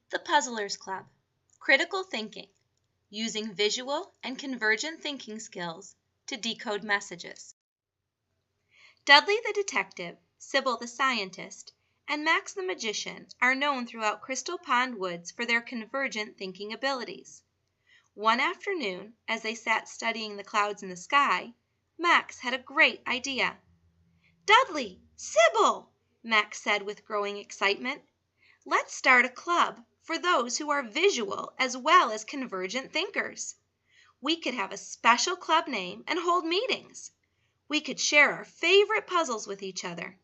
The Puzzlers Club. Critical thinking, using visual and convergent thinking skills to decode messages. Dudley the detective, Sybil the scientist, and Max the magician are known throughout Crystal Pond Woods for their convergent thinking abilities. One afternoon, as they sat studying the clouds in the sky, Max had a great idea. "Dudley! Sybil!" Max said with growing excitement. "Let's start a club for those who are visual as well as convergent thinkers. We could have a special club name and hold meetings. We could share our favorite puzzles with each other."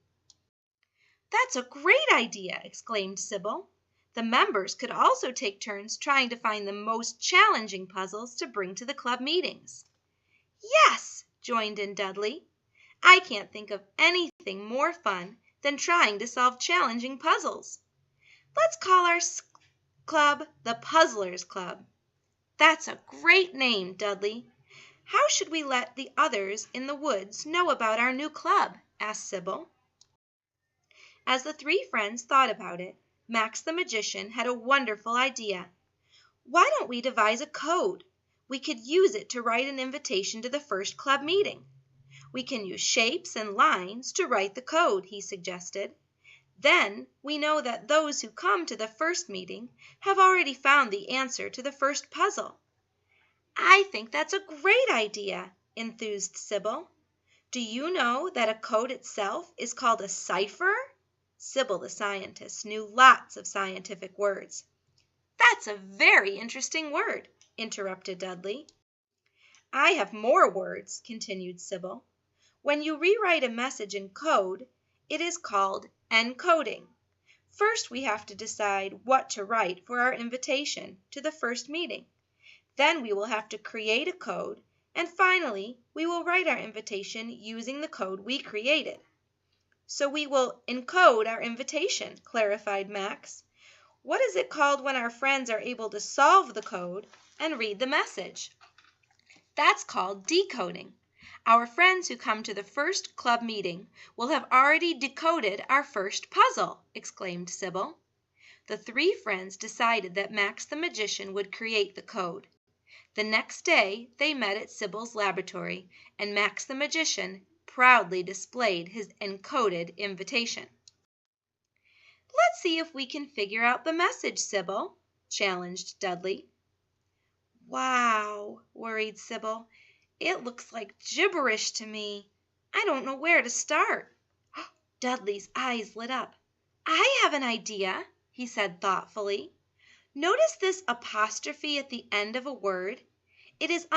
"That's a great idea!" exclaimed Sybil. "The members could also take turns trying to find the most challenging puzzles to bring to the club meetings." "Yes!" joined in Dudley. "I can't think of anything more fun than trying to solve challenging puzzles. Let's call our club the Puzzlers Club." "That's a great name, Dudley. How should we let the others in the woods know about our new club?" asked Sybil. As the three friends thought about it, Max the magician had a wonderful idea. "Why don't we devise a code? We could use it to write an invitation to the first club meeting. We can use shapes and lines to write the code," he suggested. "Then we know that those who come to the first meeting have already found the answer to the first puzzle." "I think that's a great idea," enthused Sybil. "Do you know that a code itself is called a cipher?" Sybil the scientist knew lots of scientific words. "That's a very interesting word," interrupted Dudley. "I have more words," continued Sybil. "When you rewrite a message in code, it is called encoding. First we have to decide what to write for our invitation to the first meeting. Then we will have to create a code, and finally we will write our invitation using the code we created." "So we will encode our invitation," clarified Max. "What is it called when our friends are able to solve the code and read the message?" "That's called decoding. Our friends who come to the first club meeting will have already decoded our first puzzle," exclaimed Sybil. The three friends decided that Max the magician would create the code. The next day they met at Sybil's laboratory, and Max the magician proudly displayed his encoded invitation. "Let's see if we can figure out the message, Sybil," challenged Dudley. "Wow," worried Sybil. "It looks like gibberish to me. I don't know where to start." Dudley's eyes lit up. "I have an idea," he said thoughtfully. "Notice this apostrophe at the end of a word? It is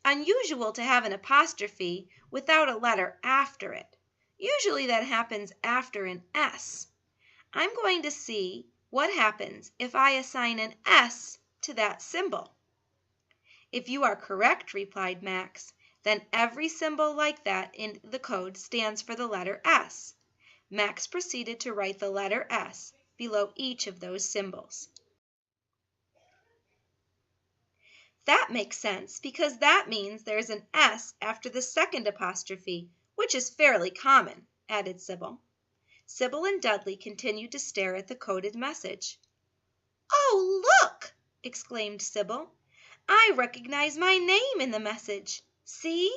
unusual to have an apostrophe without a letter after it. Usually that happens after an S. I'm going to see what happens if I assign an S to that symbol." "If you are correct," replied Max, "then every symbol like that in the code stands for the letter S." Max proceeded to write the letter S below each of those symbols. "That makes sense because that means there's an S after the second apostrophe, which is fairly common," added Sybil. Sybil and Dudley continued to stare at the coded message. "Oh, look!" exclaimed Sybil. "I recognize my name in the message. See?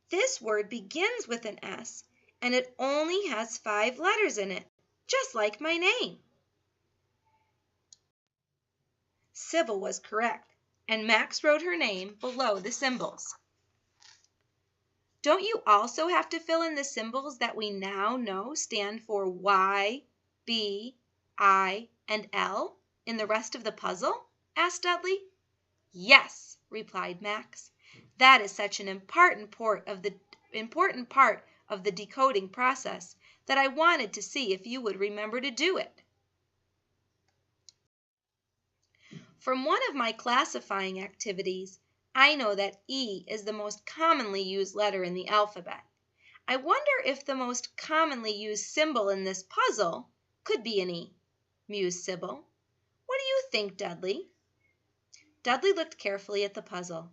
This word begins with an S, and it only has 5 letters in it, just like my name." Sybil was correct, and Max wrote her name below the symbols. "Don't you also have to fill in the symbols that we now know stand for Y, B, I, and L in the rest of the puzzle?" asked Dudley. "Yes," replied Max. "That is such an important part of the decoding process that I wanted to see if you would remember to do it." From one of my classifying activities, I know that E is the most commonly used letter in the alphabet. I wonder if the most commonly used symbol in this puzzle could be an E, mused Sybil. "What do you think, Dudley?" Dudley looked carefully at the puzzle.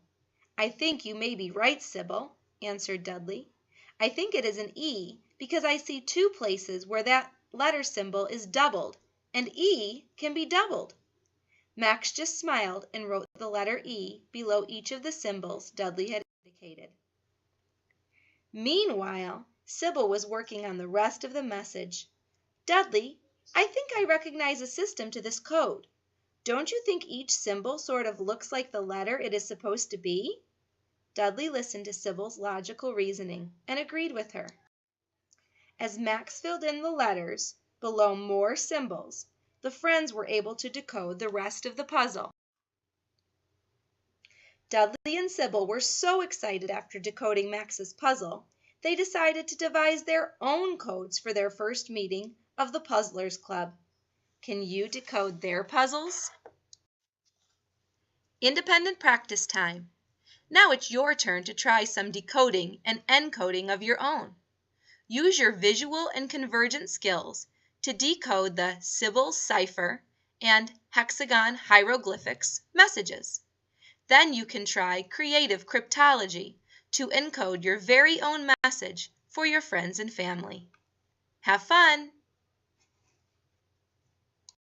"I think you may be right, Sybil," answered Dudley. "I think it is an E because I see 2 places where that letter symbol is doubled and E can be doubled. Max just smiled and wrote the letter E below each of the symbols Dudley had indicated. Meanwhile, Sybil was working on the rest of the message. Dudley, I think I recognize a system to this code. Don't you think each symbol sort of looks like the letter it is supposed to be? Dudley listened to Sybil's logical reasoning and agreed with her. As Max filled in the letters below more symbols, the friends were able to decode the rest of the puzzle. Dudley and Sybil were so excited after decoding Max's puzzle, they decided to devise their own codes for their first meeting of the Puzzlers Club. Can you decode their puzzles? Independent practice time. Now it's your turn to try some decoding and encoding of your own. Use your visual and convergent skills to decode the Sybil cipher and hexagon hieroglyphics messages. Then you can try creative cryptology to encode your very own message for your friends and family. Have fun!